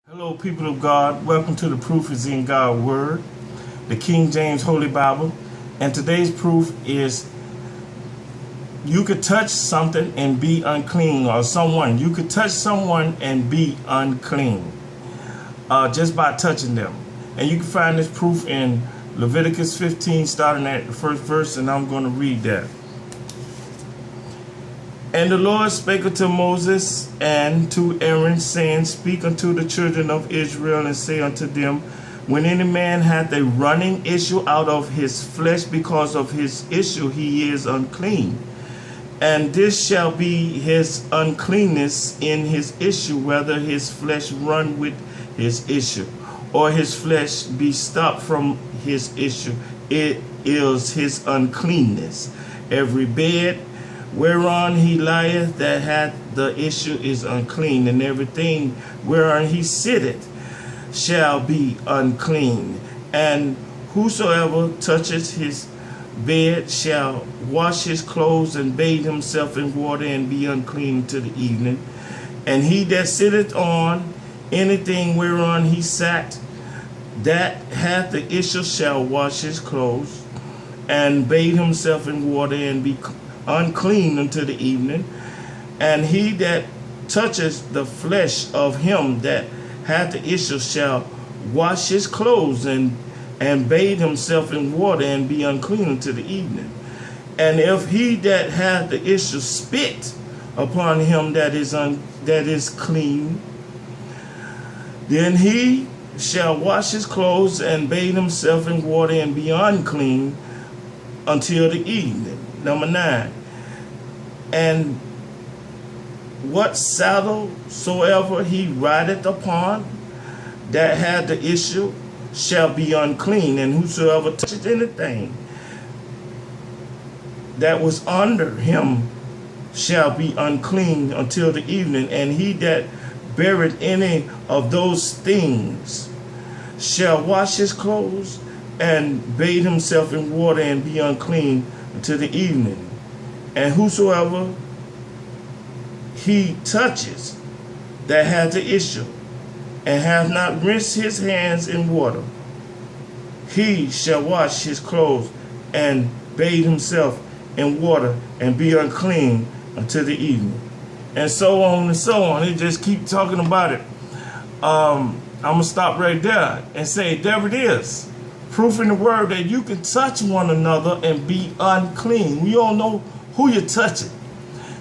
Hello, people of God. Welcome to the Proof is in God's Word, the King James Holy Bible. And today's proof is you could touch something and be unclean, or someone. You could touch someone and be unclean just by touching them. And you can find this proof in Leviticus 15, starting at the first verse, and I'm going to read that. And the Lord spake unto Moses and to Aaron, saying, Speak unto the children of Israel, and say unto them, When any man hath a running issue out of his flesh, because of his issue he is unclean. And this shall be his uncleanness in his issue, whether his flesh run with his issue, or his flesh be stopped from his issue. It is his uncleanness. Every bed whereon he lieth that hath the issue is unclean, and everything whereon he sitteth shall be unclean. And whosoever touches his bed shall wash his clothes and bathe himself in water and be unclean till the evening. And he that sitteth on anything whereon he sat that hath the issue shall wash his clothes and bathe himself in water and be unclean until the evening. And he that touches the flesh of him that hath the issue shall wash his clothes and bathe himself in water and be unclean until the evening. And if he that hath the issue spit upon him that is clean, then he shall wash his clothes and bathe himself in water and be unclean until the evening. Number 9. And what saddle soever he rideth upon that had the issue shall be unclean, and whosoever toucheth anything that was under him shall be unclean until the evening. And he that buried any of those things shall wash his clothes and bathe himself in water and be unclean until the evening. And whosoever he touches that hath the issue and hath not rinsed his hands in water, he shall wash his clothes and bathe himself in water and be unclean until the evening. And so on and so on. It just keep talking about it. I'm going to stop right there and say, there it is. Proof in the word that you can touch one another and be unclean. We all know who you're touching.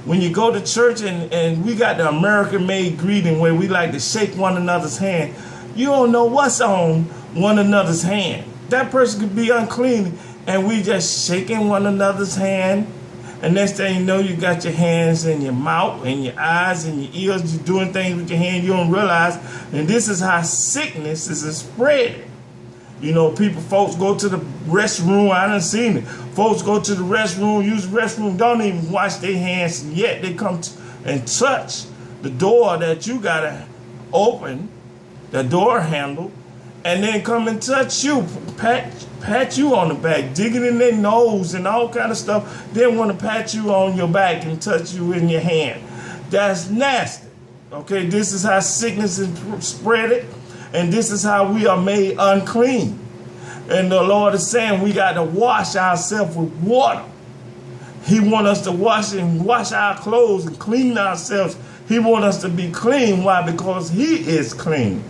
When you go to church and we got the American-made greeting where we like to shake one another's hand, you don't know what's on one another's hand. That person could be unclean, and we just shaking one another's hand. And next thing you know, you got your hands in your mouth and your eyes and your ears. You're doing things with your hand you don't realize. And this is how sickness is spread. You know, folks go to the restroom. I done seen it. Folks go to the restroom, use the restroom, don't even wash their hands, and yet they come and touch the door that you gotta open, the door handle, and then come and touch you, pat you on the back, dig it in their nose and all kind of stuff. They want to pat you on your back and touch you in your hand. That's nasty. Okay, this is how sickness is spread. And this is how we are made unclean. And the Lord is saying we got to wash ourselves with water. He wants us to wash our clothes and clean ourselves. He wants us to be clean. Why? Because he is clean.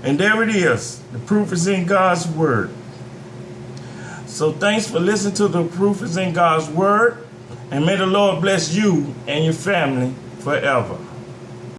And there it is. The proof is in God's word. So thanks for listening to the proof is in God's word. And may the Lord bless you and your family forever.